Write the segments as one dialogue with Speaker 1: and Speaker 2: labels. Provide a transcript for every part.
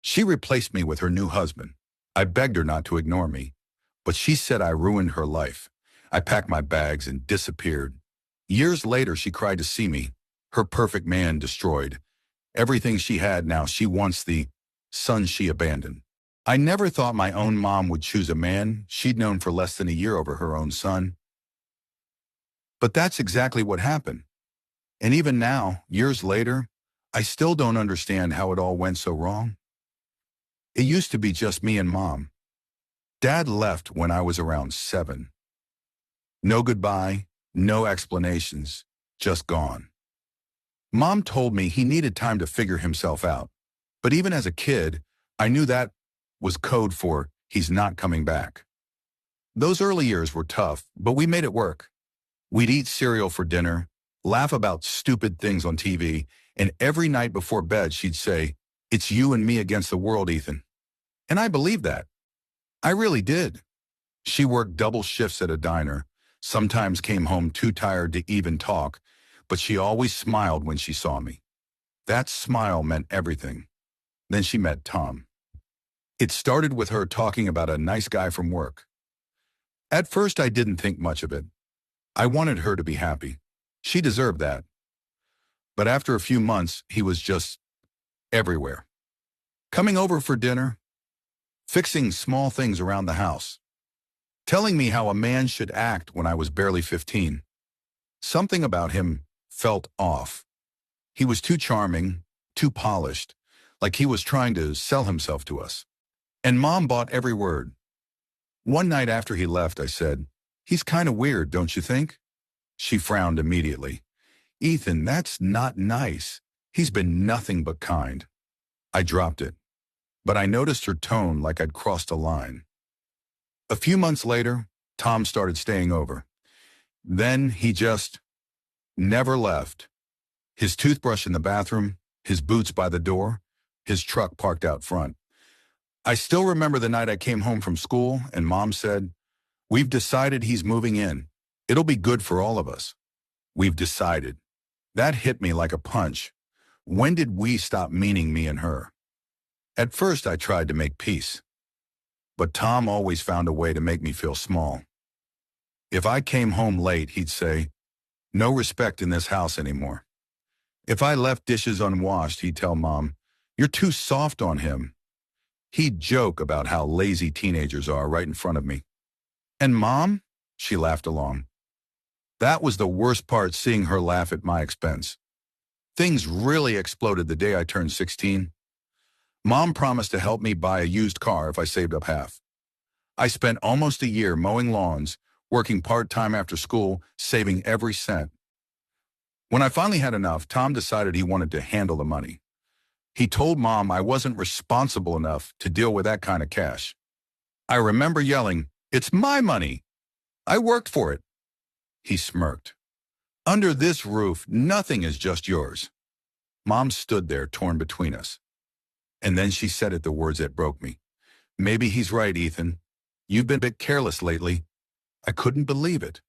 Speaker 1: She replaced me with her new husband. I begged her not to ignore me, but she said I ruined her life. I packed my bags and disappeared. Years later, she cried to see me, her perfect man destroyed. Everything she had now, she wants the son she abandoned. I never thought my own mom would choose a man she'd known for less than a year over her own son. But that's exactly what happened. And even now, years later, I still don't understand how it all went so wrong. It used to be just me and Mom. Dad left when I was around 7. No goodbye, no explanations, just gone. Mom told me he needed time to figure himself out. But even as a kid, I knew that was code for he's not coming back. Those early years were tough, but we made it work. We'd eat cereal for dinner, laugh about stupid things on TV, and every night before bed she'd say, "It's you and me against the world, Ethan." And I believed that. I really did. She worked double shifts at a diner, sometimes came home too tired to even talk, but she always smiled when she saw me. That smile meant everything. Then she met Tom. It started with her talking about a nice guy from work. At first, I didn't think much of it. I wanted her to be happy. She deserved that. But after a few months, he was just everywhere. Coming over for dinner, fixing small things around the house, telling me how a man should act when I was barely 15. Something about him felt off. He was too charming, too polished, like he was trying to sell himself to us. And Mom bought every word. One night after he left, I said, "He's kind of weird, don't you think?" She frowned immediately. "Ethan, that's not nice. He's been nothing but kind." I dropped it, but I noticed her tone like I'd crossed a line. A few months later, Tom started staying over. Then he just never left. His toothbrush in the bathroom, his boots by the door, his truck parked out front. I still remember the night I came home from school and Mom said, "We've decided he's moving in. It'll be good for all of us." We've decided. That hit me like a punch. When did we stop meaning me and her? At first, I tried to make peace. But Tom always found a way to make me feel small. If I came home late, he'd say, "No respect in this house anymore." If I left dishes unwashed, he'd tell Mom, "You're too soft on him." He'd joke about how lazy teenagers are right in front of me. And Mom? She laughed along. That was the worst part, seeing her laugh at my expense. Things really exploded the day I turned 16. Mom promised to help me buy a used car if I saved up half. I spent almost a year mowing lawns, working part-time after school, saving every cent. When I finally had enough, Tom decided he wanted to handle the money. He told Mom I wasn't responsible enough to deal with that kind of cash. I remember yelling, "It's my money. I worked for it." He smirked. "Under this roof, nothing is just yours." Mom stood there, torn between us. And then she said the words that broke me. "Maybe he's right, Ethan. You've been a bit careless lately." I couldn't believe it.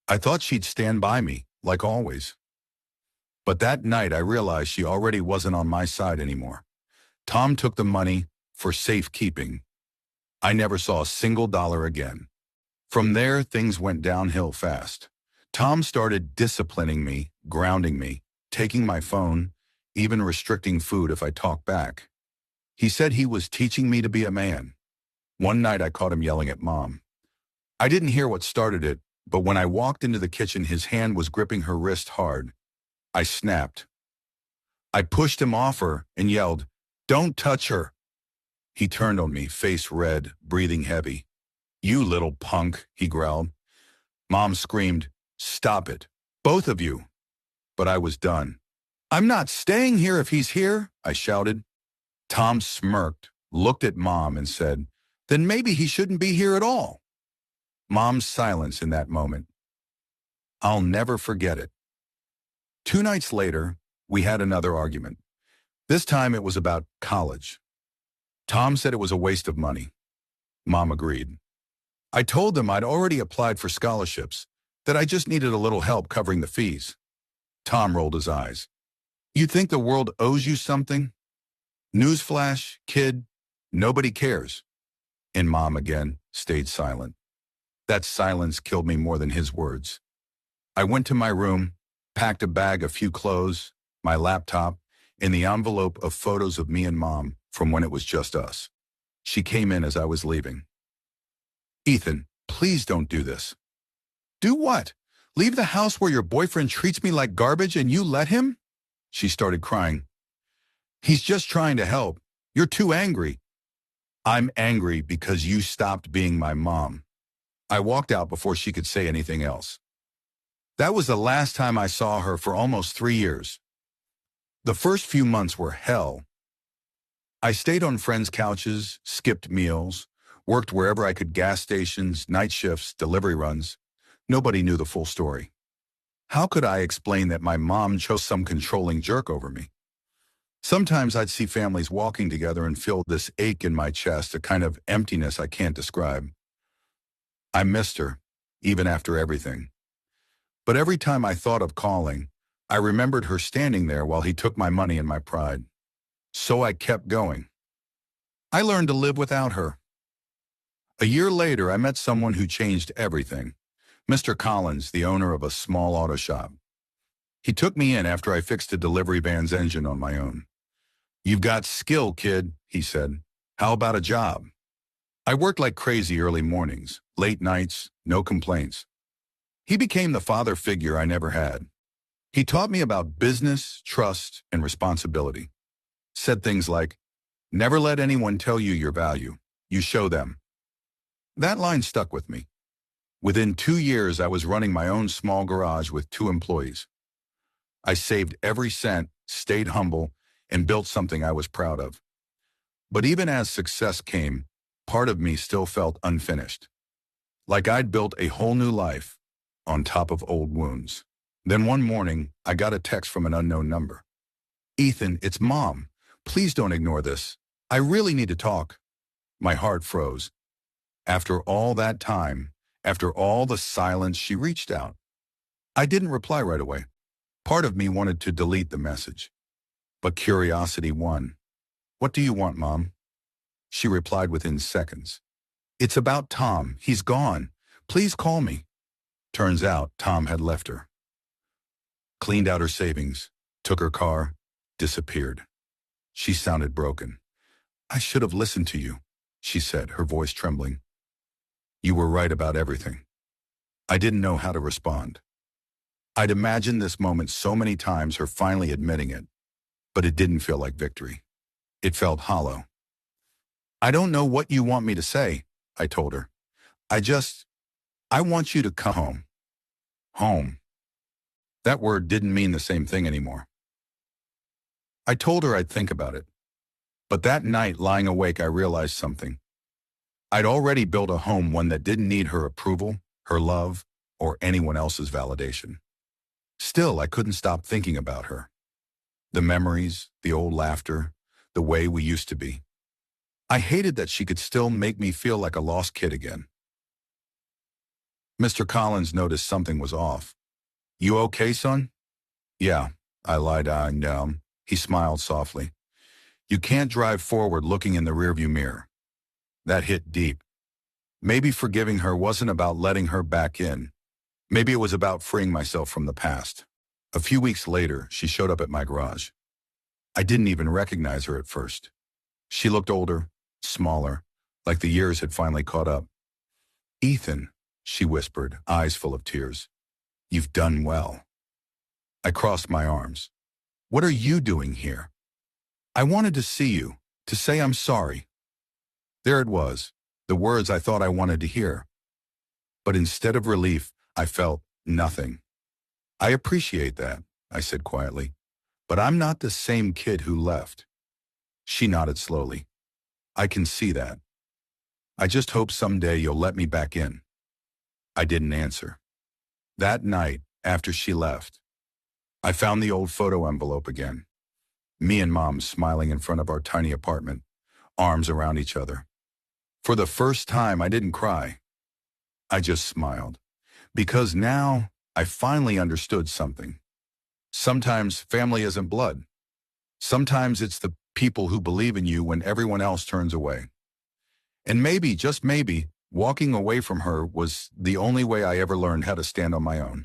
Speaker 1: I thought she'd stand by me, like always. But that night, I realized she already wasn't on my side anymore. Tom took the money for safekeeping. I never saw a single dollar again. From there, things went downhill fast. Tom started disciplining me, grounding me, taking my phone, even restricting food if I talked back. He said he was teaching me to be a man. One night, I caught him yelling at Mom. I didn't hear what started it, but when I walked into the kitchen, his hand was gripping her wrist hard. I snapped. I pushed him off her and yelled, "Don't touch her." He turned on me, face red, breathing heavy. "You little punk," he growled. Mom screamed, "Stop it, both of you." But I was done. "I'm not staying here if he's here," I shouted. Tom smirked, looked at Mom and said, "Then maybe he shouldn't be here at all." Mom's silence in that moment. I'll never forget it. 2 nights later, we had another argument. This time it was about college. Tom said it was a waste of money. Mom agreed. I told them I'd already applied for scholarships, that I just needed a little help covering the fees. Tom rolled his eyes. "You think the world owes you something?" Newsflash, kid, nobody cares. And Mom again stayed silent. That silence killed me more than his words. I went to my room, packed a bag, a few clothes, my laptop, and the envelope of photos of me and Mom from when it was just us. She came in as I was leaving. Ethan, please don't do this. Do what? Leave the house where your boyfriend treats me like garbage and you let him? She started crying. He's just trying to help. You're too angry. I'm angry because you stopped being my mom. I walked out before she could say anything else. That was the last time I saw her for almost 3 years. The first few months were hell. I stayed on friends' couches, skipped meals, worked wherever I could, gas stations, night shifts, delivery runs. Nobody knew the full story. How could I explain that my mom chose some controlling jerk over me? Sometimes I'd see families walking together and feel this ache in my chest, a kind of emptiness I can't describe. I missed her, even after everything. But every time I thought of calling, I remembered her standing there while he took my money and my pride. So I kept going. I learned to live without her. A year later, I met someone who changed everything. Mr. Collins, the owner of a small auto shop. He took me in after I fixed a delivery van's engine on my own. You've got skill, kid, he said. How about a job? I worked like crazy early mornings, late nights, no complaints. He became the father figure I never had. He taught me about business, trust, and responsibility. Said things like, never let anyone tell you your value. You show them. That line stuck with me. Within 2 years, I was running my own small garage with 2 employees. I saved every cent, stayed humble, and built something I was proud of. But even as success came, part of me still felt unfinished. Like I'd built a whole new life on top of old wounds. Then one morning, I got a text from an unknown number. Ethan, it's Mom. Please don't ignore this. I really need to talk. My heart froze. After all that time, after all the silence, she reached out. I didn't reply right away. Part of me wanted to delete the message. But curiosity won. What do you want, Mom? She replied within seconds. It's about Tom. He's gone. Please call me. Turns out Tom had left her. Cleaned out her savings, took her car, disappeared. She sounded broken. I should have listened to you, she said, her voice trembling. You were right about everything. I didn't know how to respond. I'd imagined this moment so many times, her finally admitting it, but it didn't feel like victory. It felt hollow. I don't know what you want me to say, I told her. I want you to come home. Home. That word didn't mean the same thing anymore. I told her I'd think about it. But that night, lying awake, I realized something. I'd already built a home, one that didn't need her approval, her love, or anyone else's validation. Still, I couldn't stop thinking about her. The memories, the old laughter, the way we used to be. I hated that she could still make me feel like a lost kid again. Mr. Collins noticed something was off. You okay, son? Yeah, I lied down. He smiled softly. You can't drive forward looking in the rearview mirror. That hit deep. Maybe forgiving her wasn't about letting her back in. Maybe it was about freeing myself from the past. A few weeks later, she showed up at my garage. I didn't even recognize her at first. She looked older, smaller, like the years had finally caught up. Ethan, she whispered, eyes full of tears. You've done well. I crossed my arms. What are you doing here? I wanted to see you, to say I'm sorry. There it was, the words I thought I wanted to hear. But instead of relief, I felt nothing. I appreciate that, I said quietly, but I'm not the same kid who left. She nodded slowly. I can see that. I just hope someday you'll let me back in. I didn't answer. That night, after she left, I found the old photo envelope again. Me and Mom smiling in front of our tiny apartment, arms around each other. For the first time, I didn't cry. I just smiled. Because now, I finally understood something. Sometimes family isn't blood. Sometimes it's the people who believe in you when everyone else turns away. And maybe, just maybe, walking away from her was the only way I ever learned how to stand on my own.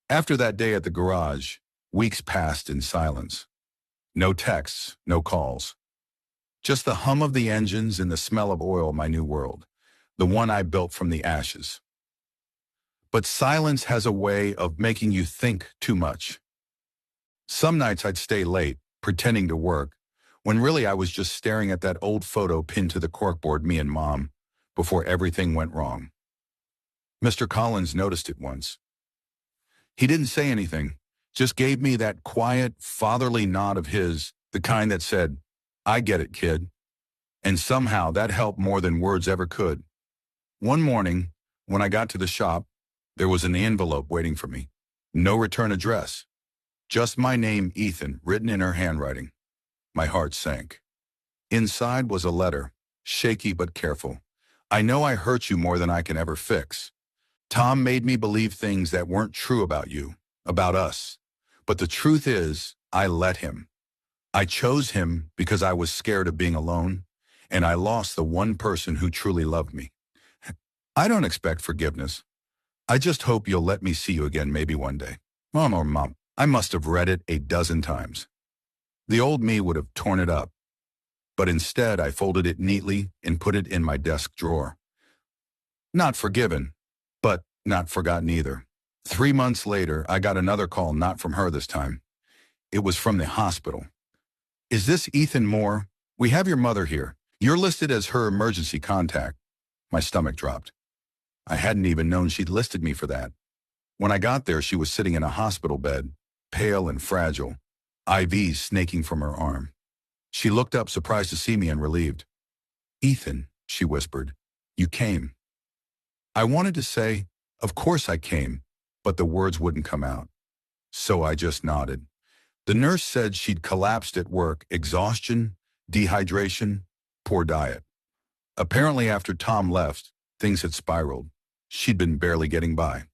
Speaker 1: After that day at the garage, weeks passed in silence. No texts, no calls. Just the hum of the engines and the smell of oil, my new world, the one I built from the ashes. But silence has a way of making you think too much. Some nights I'd stay late, pretending to work, when really I was just staring at that old photo pinned to the corkboard, me and Mom, before everything went wrong. Mr. Collins noticed it once. He didn't say anything, just gave me that quiet, fatherly nod of his, the kind that said, "I get it, kid." And somehow that helped more than words ever could. One morning, when I got to the shop, there was an envelope waiting for me. No return address. Just my name, Ethan, written in her handwriting. My heart sank. Inside was a letter, shaky but careful. "I know I hurt you more than I can ever fix. Tom made me believe things that weren't true about you, about us. But the truth is, I let him. I chose him because I was scared of being alone, and I lost the one person who truly loved me. I don't expect forgiveness. I just hope you'll let me see you again maybe one day." Mom, I must have read it a dozen times. The old me would have torn it up. But instead, I folded it neatly and put it in my desk drawer. Not forgiven, but not forgotten either. 3 months later, I got another call, not from her this time. It was from the hospital. "Is this Ethan Moore? We have your mother here. You're listed as her emergency contact." My stomach dropped. I hadn't even known she'd listed me for that. When I got there, she was sitting in a hospital bed, pale and fragile, IVs snaking from her arm. She looked up, surprised to see me and relieved. "Ethan," she whispered, "you came." I wanted to say, "Of course I came," but the words wouldn't come out. So I just nodded. The nurse said she'd collapsed at work, exhaustion, dehydration, poor diet. Apparently after Tom left, things had spiraled. She'd been barely getting by.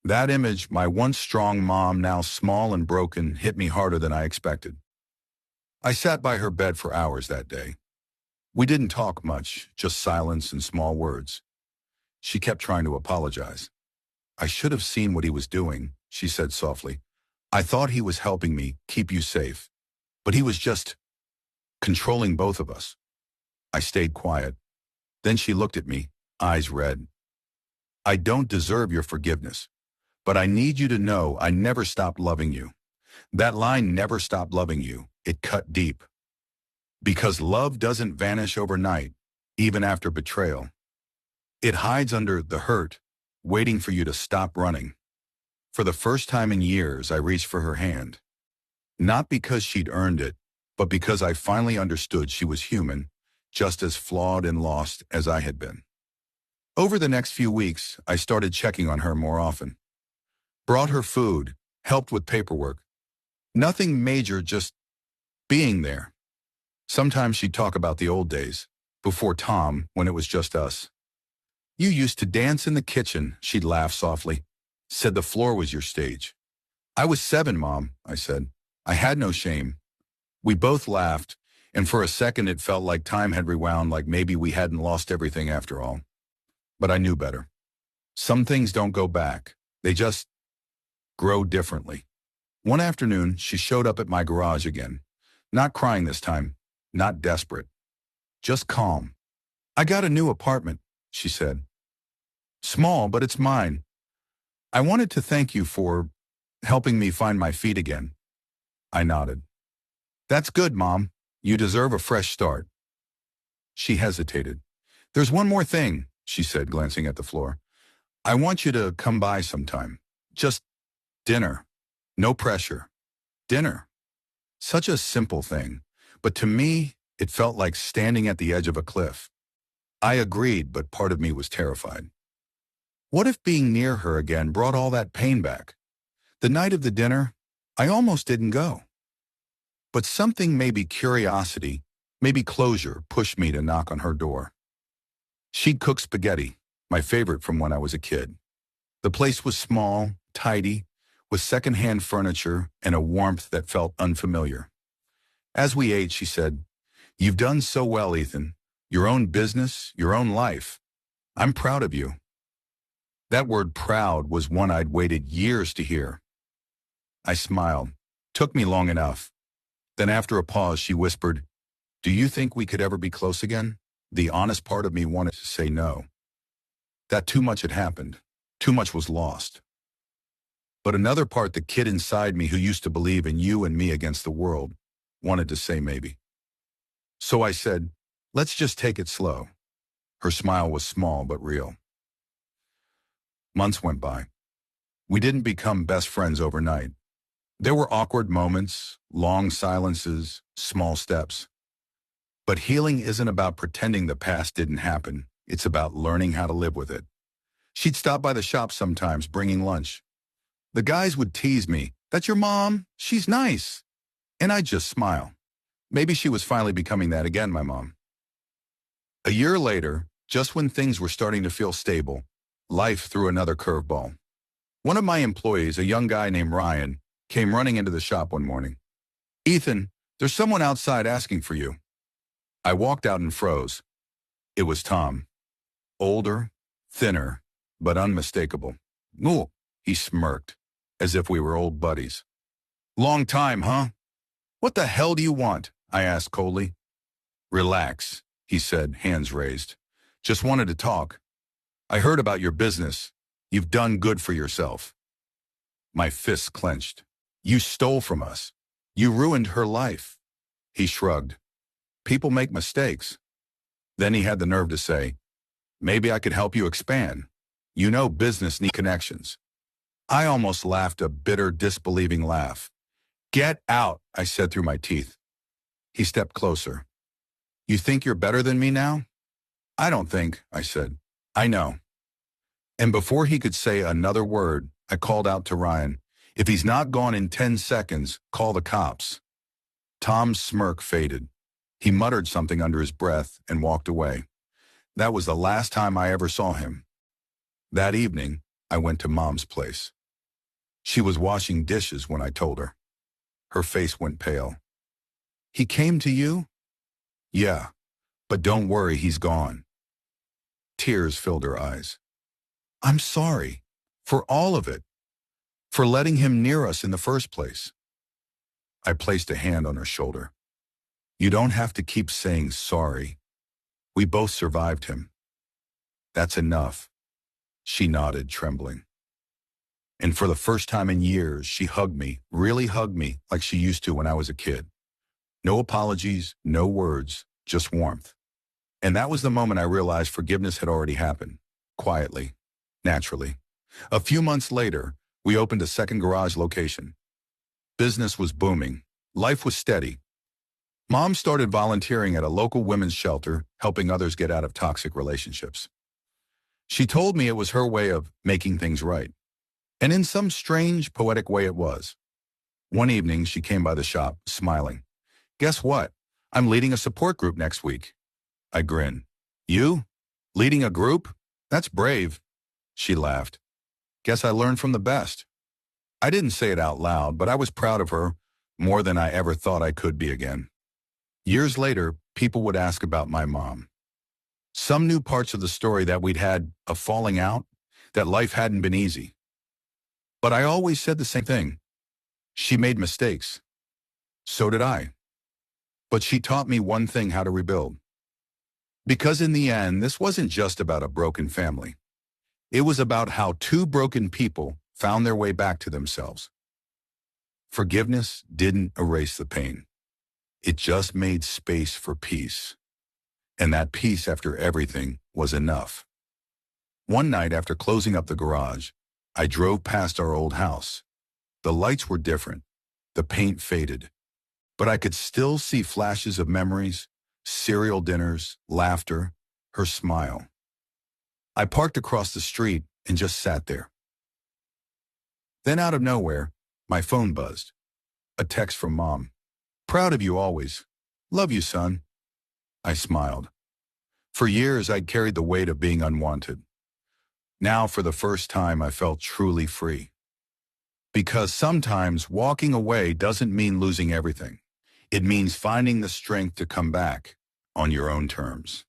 Speaker 1: That image, my once strong mom, now small and broken, hit me harder than I expected. I sat by her bed for hours that day. We didn't talk much, just silence and small words. She kept trying to apologize. "I should have seen what he was doing," she said softly. "I thought he was helping me keep you safe, but he was just controlling both of us." I stayed quiet. Then she looked at me, eyes red. "I don't deserve your forgiveness, but I need you to know I never stopped loving you." That line, "never stopped loving you," it cut deep. Because love doesn't vanish overnight, even after betrayal. It hides under the hurt, waiting for you to stop running. For the first time in years, I reached for her hand. Not because she'd earned it, but because I finally understood she was human, just as flawed and lost as I had been. Over the next few weeks, I started checking on her more often. Brought her food, helped with paperwork. Nothing major, just being there. Sometimes she'd talk about the old days, before Tom, when it was just us. "You used to dance in the kitchen," she'd laugh softly. "Said the floor was your stage." "I was 7, Mom," I said. I had no shame. We both laughed, and for a second it felt like time had rewound, like maybe we hadn't lost everything after all. But I knew better. Some things don't go back. They just grow differently. One afternoon, she showed up at my garage again. Not crying this time, not desperate. Just calm. "I got a new apartment," she said. "Small, but it's mine. I wanted to thank you for helping me find my feet again." I nodded. "That's good, Mom. You deserve a fresh start." She hesitated. "There's one more thing," she said, glancing at the floor. "I want you to come by sometime. Just dinner. No pressure. Dinner." Such a simple thing, but to me, it felt like standing at the edge of a cliff. I agreed, but part of me was terrified. What if being near her again brought all that pain back? The night of the dinner, I almost didn't go. But something, maybe curiosity, maybe closure, pushed me to knock on her door. She'd cook spaghetti, my favorite from when I was a kid. The place was small, tidy, with secondhand furniture and a warmth that felt unfamiliar. As we ate, she said, "You've done so well, Ethan. Your own business, your own life. I'm proud of you." That word proud was one I'd waited years to hear. I smiled. Took me long enough. Then after a pause, she whispered, "Do you think we could ever be close again?" The honest part of me wanted to say no. That too much had happened. Too much was lost. But another part, the kid inside me who used to believe in you and me against the world, wanted to say maybe. So I said, "Let's just take it slow." Her smile was small but real. Months went by. We didn't become best friends overnight. There were awkward moments, long silences, small steps. But healing isn't about pretending the past didn't happen. It's about learning how to live with it. She'd stop by the shop sometimes, bringing lunch. The guys would tease me, "That's your mom? She's nice." And I'd just smile. Maybe she was finally becoming that again, my mom. A year later, just when things were starting to feel stable, life threw another curveball. One of my employees, a young guy named Ryan, came running into the shop one morning. "Ethan, there's someone outside asking for you." I walked out and froze. It was Tom. Older, thinner, but unmistakable. "Ooh," he smirked, as if we were old buddies. "Long time, huh?" "What the hell do you want?" I asked coldly. "Relax," he said, hands raised. "Just wanted to talk. I heard about your business. You've done good for yourself." My fists clenched. "You stole from us. You ruined her life." He shrugged. "People make mistakes." Then he had the nerve to say, "Maybe I could help you expand. You know business needs connections." I almost laughed a bitter, disbelieving laugh. "Get out," I said through my teeth. He stepped closer. "You think you're better than me now?" "I don't think," I said. "I know." And before he could say another word, I called out to Ryan, "If he's not gone in 10 seconds, call the cops." Tom's smirk faded. He muttered something under his breath and walked away. That was the last time I ever saw him. That evening, I went to Mom's place. She was washing dishes when I told her. Her face went pale. "He came to you?" "Yeah, but don't worry, he's gone." Tears filled her eyes. "I'm sorry. For all of it. For letting him near us in the first place." I placed a hand on her shoulder. "You don't have to keep saying sorry. We both survived him. That's enough." She nodded, trembling. And for the first time in years, she hugged me, really hugged me, like she used to when I was a kid. No apologies, no words, just warmth. And that was the moment I realized forgiveness had already happened. Quietly, naturally. A few months later, we opened a second garage location. Business was booming. Life was steady. Mom started volunteering at a local women's shelter, helping others get out of toxic relationships. She told me it was her way of making things right. And in some strange, poetic way it was. One evening, she came by the shop, smiling. "Guess what? I'm leading a support group next week." I grinned. "You? Leading a group? That's brave." She laughed. "Guess I learned from the best." I didn't say it out loud, but I was proud of her, more than I ever thought I could be again. Years later, people would ask about my mom. Some knew parts of the story, that we'd had a falling out, that life hadn't been easy. But I always said the same thing. She made mistakes. So did I. But she taught me one thing: how to rebuild. Because in the end, this wasn't just about a broken family. It was about how two broken people found their way back to themselves. Forgiveness didn't erase the pain. It just made space for peace. And that peace, after everything, was enough. One night after closing up the garage, I drove past our old house. The lights were different. The paint faded. But I could still see flashes of memories, cereal dinners, laughter, her smile. I parked across the street and just sat there. Then out of nowhere, my phone buzzed. A text from Mom. "Proud of you always. Love you, son." I smiled. For years, I'd carried the weight of being unwanted. Now, for the first time, I felt truly free. Because sometimes walking away doesn't mean losing everything. It means finding the strength to come back on your own terms.